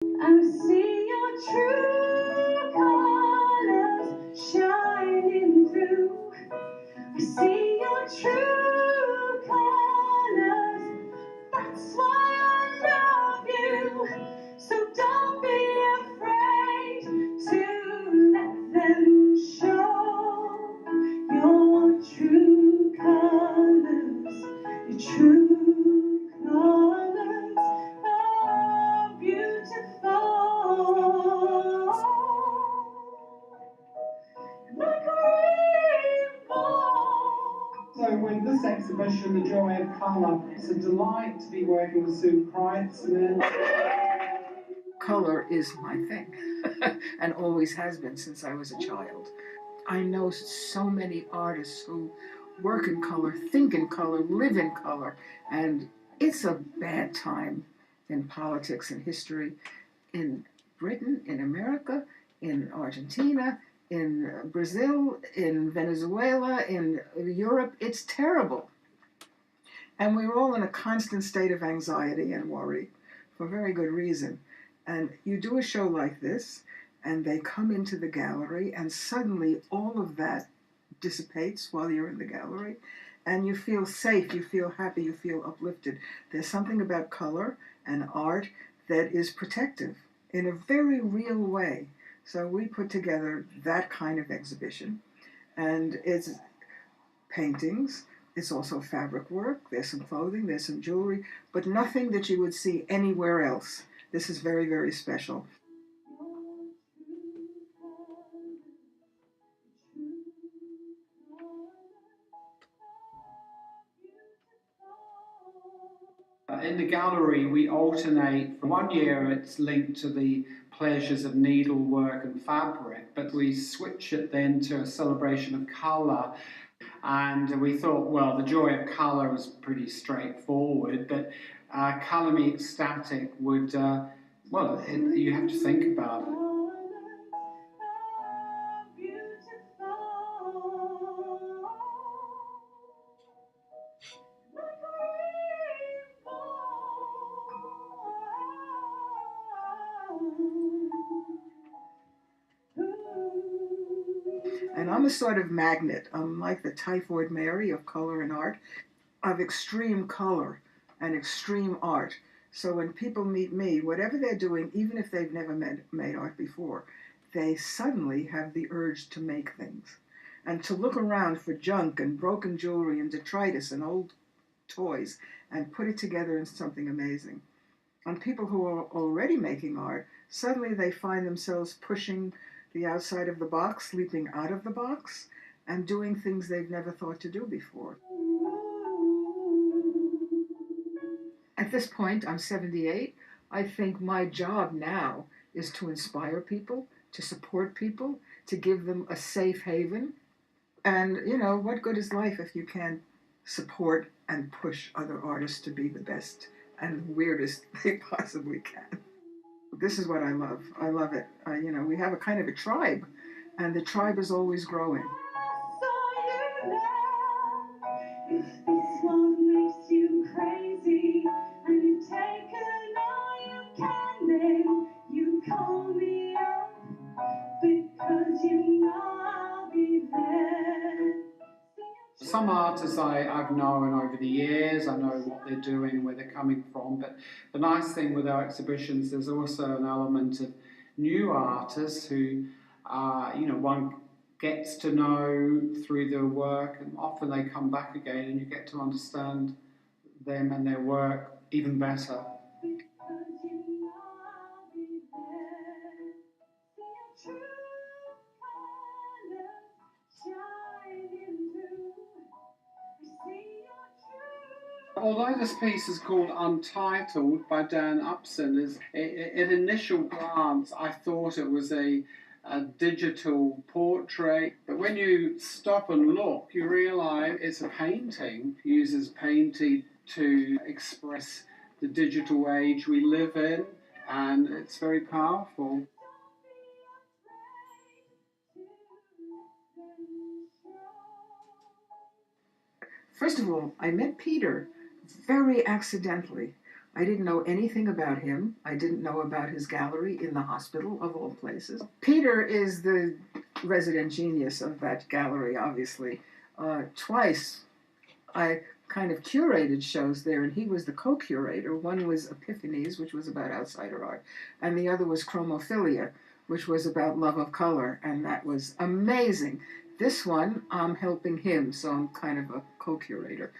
I see your true colors shining through. I see your true colors. That's why I love you. So don't be afraid to let them show your true colors. Your true colors are beautiful. Like a rainbow. So with this exhibition, The Joy of Colour, it's a delight to be working with Sue Kreitzman. Color is my thing, and always has been since I was a child. I know so many artists who work in color, think in color, live in color, and it's a bad time in politics and history in Britain, in America, in Argentina, in Brazil, in Venezuela, in Europe. It's terrible. And we're all in a constant state of anxiety and worry for very good reason. And you do a show like this, and they come into the gallery, and suddenly all of that dissipates while you're in the gallery, and you feel safe, you feel happy, you feel uplifted. There's something about color and art that is protective in a very real way. So we put together that kind of exhibition, and it's paintings, it's also fabric work, there's some clothing, there's some jewelry, but nothing that you would see anywhere else. This is very, very special. In the gallery, we alternate. For 1 year, it's linked to the pleasures of needlework and fabric, but we switch it then to a celebration of colour. And we thought, well, the joy of colour was pretty straightforward, but Colour Me Ecstatic would, you have to think about it. And I'm a sort of magnet. I'm like the Typhoid Mary of color and art, of extreme color and extreme art. So when people meet me, whatever they're doing, even if they've never made art before, they suddenly have the urge to make things and to look around for junk and broken jewelry and detritus and old toys and put it together in something amazing. And people who are already making art, suddenly they find themselves pushing the outside of the box, leaping out of the box, and doing things they've never thought to do before. At this point, I'm 78. I think my job now is to inspire people, to support people, to give them a safe haven. And, what good is life if you can't support and push other artists to be the best and weirdest they possibly can? This is what I love. I love it. We have a kind of a tribe, and the tribe is always growing. If this one makes you crazy and you've taken all you can, then you call me up because you know I'll be there. Some artists I've known over the years, I know what they're doing, where they're coming from, but the nice thing with our exhibitions, there's also an element of new artists who, one gets to know through their work, and often they come back again and you get to understand them and their work even better. Although this piece is called Untitled by Dan Upson, at initial glance I thought it was a digital portrait, but when you stop and look, you realise it's a painting. It uses painting to express the digital age we live in, and it's very powerful. First of all, I met Peter very accidentally. I didn't know anything about him. I didn't know about his gallery in the hospital, of all places. Peter is the resident genius of that gallery, obviously. Twice I kind of curated shows there, and he was the co-curator. One was Epiphanies, which was about outsider art, and the other was Chromophilia, which was about love of color, and that was amazing. This one, I'm helping him, so I'm kind of a co-curator.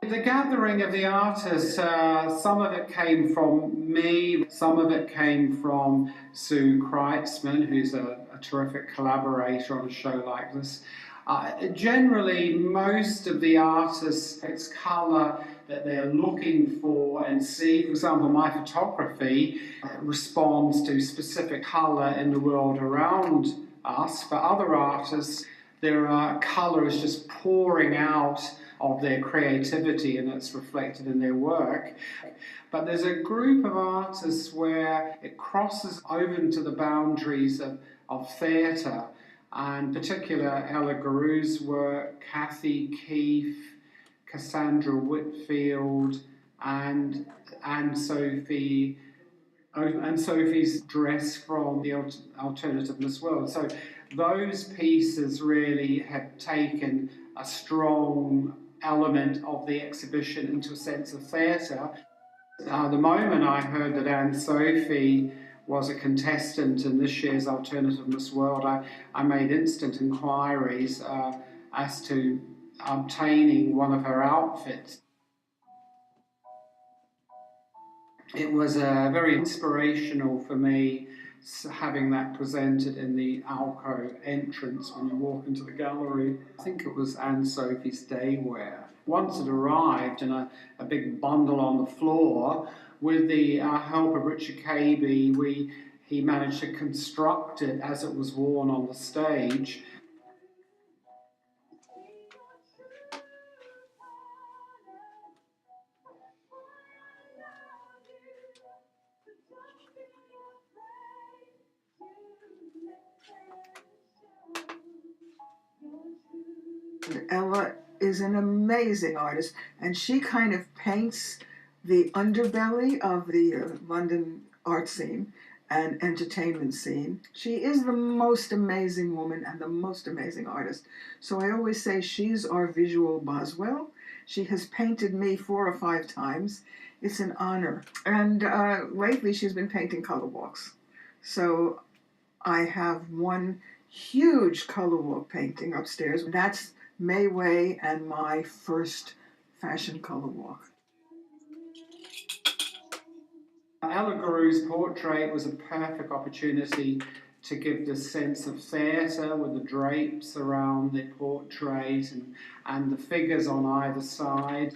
The gathering of the artists, some of it came from me, some of it came from Sue Kreitzman, who's a terrific collaborator on a show like this. Generally, most of the artists, it's colour that they're looking for and see. For example, my photography responds to specific colour in the world around us. For other artists, their colour is just pouring out of their creativity, and it's reflected in their work. But there's a group of artists where it crosses over into the boundaries of theatre, and in particular Ella Garou's work, Kathy Keefe, Cassandra Whitfield, and Anne-Sophie's dress from the alternative Miss World. So those pieces really have taken a strong element of the exhibition into a sense of theatre. The moment I heard that Anne-Sophie was a contestant in this year's Alternative Miss World, I made instant inquiries as to obtaining one of her outfits. It was very inspirational for me having that presented in the alcove entrance when you walk into the gallery. I think it was Anne-Sophie's day wear. Once it arrived in a big bundle on the floor, with the help of Richard Caby, he managed to construct it as it was worn on the stage. Ella is an amazing artist, and she kind of paints the underbelly of the London art scene and entertainment scene. She is the most amazing woman and the most amazing artist. So I always say she's our visual Boswell. She has painted me 4 or 5 times. It's an honor. And lately she's been painting color walks. So I have one huge color walk painting upstairs. That's May Way and my first fashion color walk. Ella Garou's portrait was a perfect opportunity to give this sense of theatre with the drapes around the portrait and the figures on either side.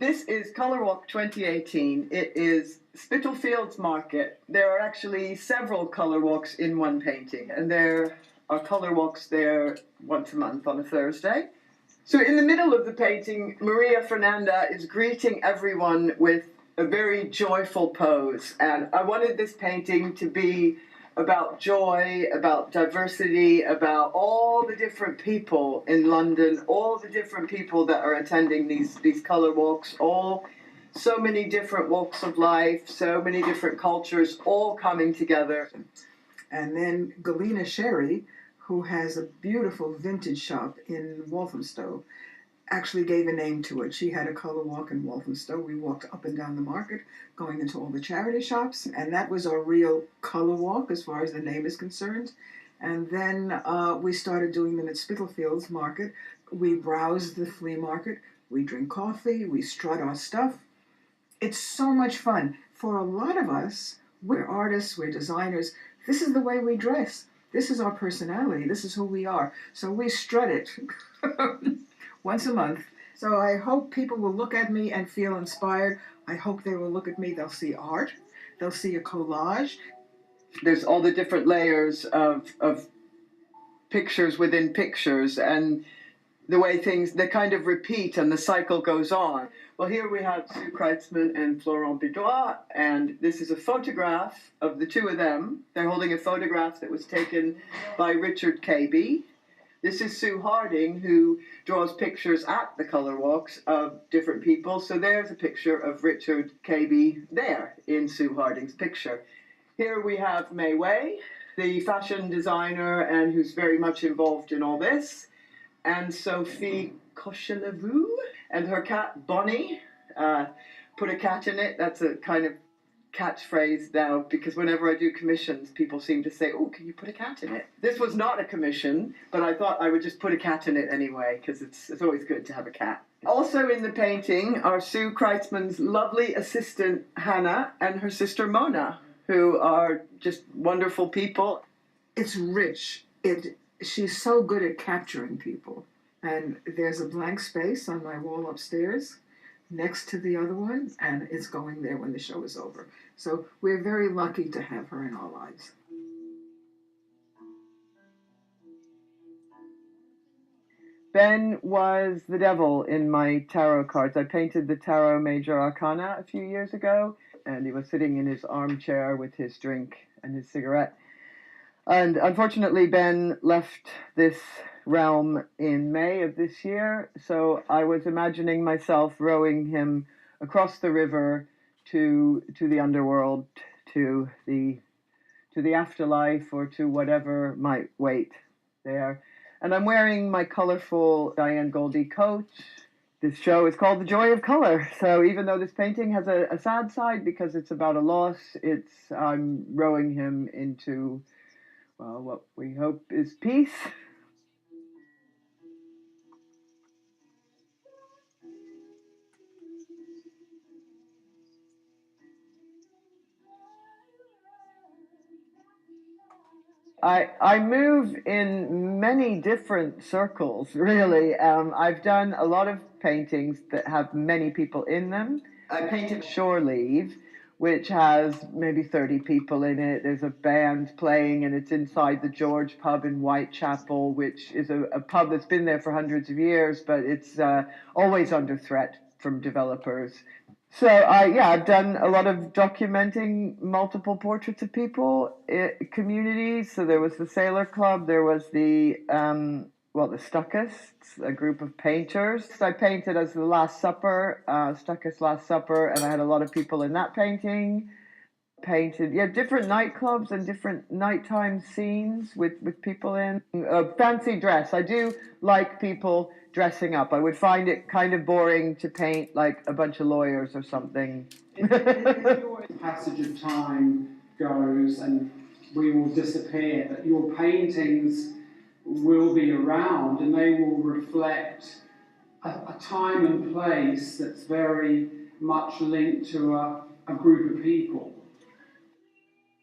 This is Colour Walk 2018. It is Spitalfields Market. There are actually several colour walks in one painting, and there are colour walks there once a month on a Thursday. So in the middle of the painting, Maria Fernanda is greeting everyone with a very joyful pose, and I wanted this painting to be about joy, about diversity, about all the different people in London, all the different people that are attending these colour walks, so many different walks of life, so many different cultures, all coming together. And then Galina Sherry, who has a beautiful vintage shop in Walthamstow, actually gave a name to it. She had a color walk in Walthamstow. We walked up and down the market, going into all the charity shops, and that was our real color walk as far as the name is concerned. And then we started doing them at Spitalfields Market. We browse the flea market, we drink coffee, we strut our stuff. It's so much fun. For a lot of us, we're artists, we're designers. This is the way we dress. This is our personality. This is who we are. So we strut it once a month. So I hope people will look at me and feel inspired. I hope they will look at me. They'll see art. They'll see a collage. There's all the different layers of pictures within pictures, and the way they kind of repeat and the cycle goes on. Well, here we have Sue Kreitzman and Florent Bidois, and this is a photograph of the two of them. They're holding a photograph that was taken by Richard Caby. This is Sue Harding, who draws pictures at the colour walks of different people. So there's a picture of Richard Cabey there in Sue Harding's picture. Here we have May Way, the fashion designer and who's very much involved in all this. Anne-Sophie Cochevelou and her cat Bonnie. Put a cat in it. That's a kind of catchphrase now, because whenever I do commissions, people seem to say, oh, can you put a cat in it? This was not a commission, but I thought I would just put a cat in it anyway, because it's always good to have a cat. Also in the painting are Sue Kreitzman's lovely assistant, Hannah, and her sister, Mona, who are just wonderful people. It's rich. She's so good at capturing people. And there's a blank space on my wall upstairs next to the other one, and it's going there when the show is over. So we're very lucky to have her in our lives. Ben was the devil in my tarot cards. I painted the Tarot Major Arcana a few years ago, and he was sitting in his armchair with his drink and his cigarette. And unfortunately, Ben left this realm in May of this year, so I was imagining myself rowing him across the river to the underworld, to the afterlife, or to whatever might wait there. And I'm wearing my colorful Diane Goldie coat. This show is called The Joy of Color. So even though this painting has a sad side because it's about a loss, I'm rowing him into, well, what we hope is peace. I move in many different circles, really. I've done a lot of paintings that have many people in them. I painted Shore Leave, which has maybe 30 people in it. There's a band playing, and it's inside the George pub in Whitechapel, which is a pub that's been there for hundreds of years, but it's always under threat from developers. So, I've done a lot of documenting multiple portraits of people, communities. So there was the Sailor Club, there was the Stuckists, a group of painters. I painted as the Last Supper, Stuckist Last Supper, and I had a lot of people in that painting. Painted, different nightclubs and different nighttime scenes with people in. Fancy dress. I do like people dressing up. I would find it kind of boring to paint like a bunch of lawyers or something. If passage of time goes and we will disappear, that your paintings will be around and they will reflect a time and place that's very much linked to a group of people.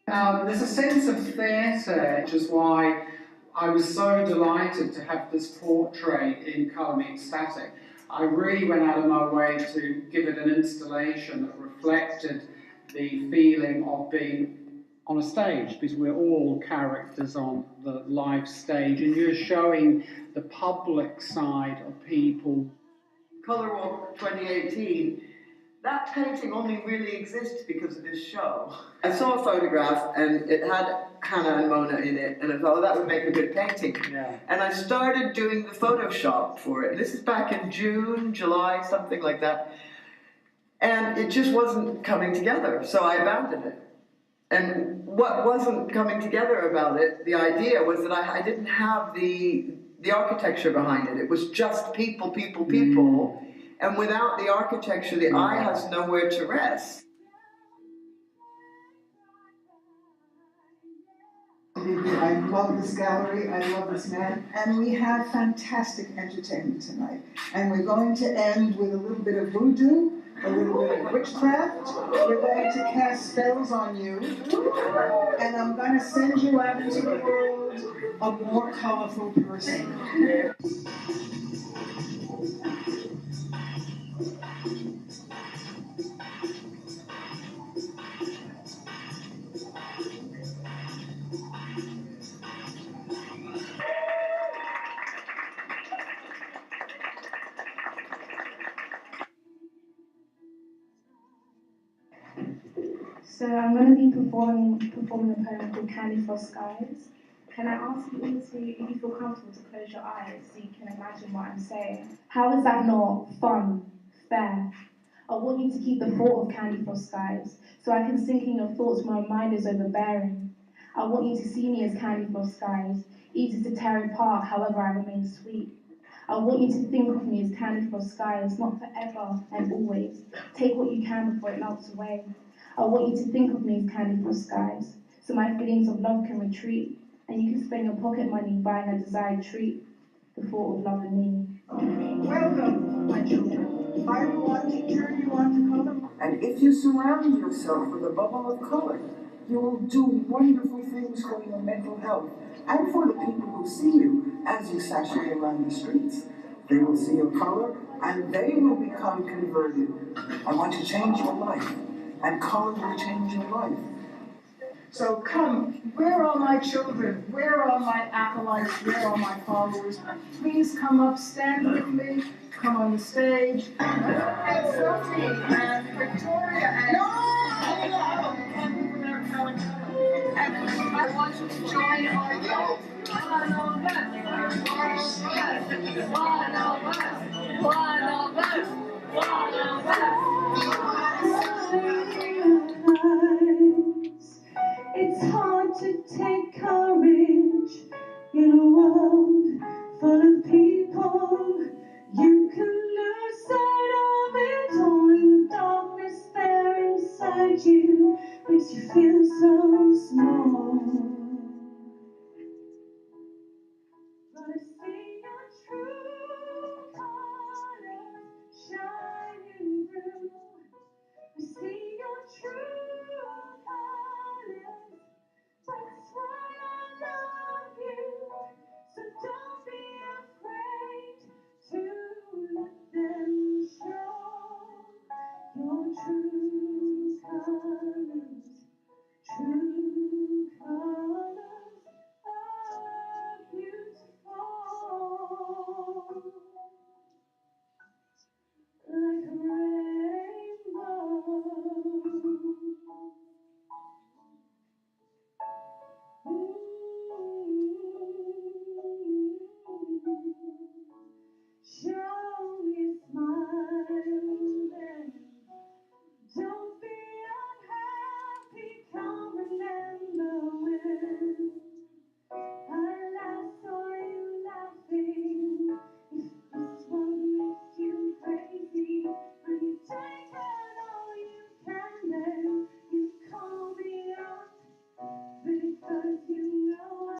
There's a sense of theatre, which is why I was so delighted to have this portrait in Colour ECSTATIC. I really went out of my way to give it an installation that reflected the feeling of being on a stage, because we're all characters on the live stage, and you're showing the public side of people. Colour Walk 2018. That painting only really exists because of this show. I saw a photograph and it had Hannah and Mona in it, and I thought, that would make a good painting. Yeah. And I started doing the Photoshop for it. This is back in June, July, something like that. And it just wasn't coming together, so I abandoned it. And what wasn't coming together about it, the idea was that I didn't have the architecture behind it. It was just people. And without the architecture, the eye has nowhere to rest. I love this gallery, I love this man, and we have fantastic entertainment tonight. And we're going to end with a little bit of voodoo, a little bit of witchcraft. We're going to cast spells on you, and I'm going to send you out into the world a more colorful person. So I'm going to be performing a poem called Candy for Skies. Can I ask you all to, if you feel comfortable, to close your eyes so you can imagine what I'm saying? How is that not fun, fair? I want you to keep the thought of candy frost skies, so I can sink in your thoughts when my mind is overbearing. I want you to see me as candy frost skies, easy to tear apart, however I remain sweet. I want you to think of me as candy frost skies, not forever and always. Take what you can before it melts away. I want you to think of me as candy frost skies, so my feelings of love can retreat, and you can spend your pocket money buying a desired treat, the thought of love and me. Welcome, my children. I want to turn you on to color. And if you surround yourself with a bubble of color, you will do wonderful things for your mental health and for the people who see you as you sashay around the streets. They will see your color and they will become converted. I want to change your life, and color will change your life. So come, where are my children? Where are my acolytes? Where are my followers? Please come up, stand with me, come on the stage. Anne-Sophie and Victoria and and I want you to join our youth. One of us, one of us, one of us, one of us. It's hard to take courage in a world full of people. You can lose sight of it all, in the darkness there inside you makes you feel so small.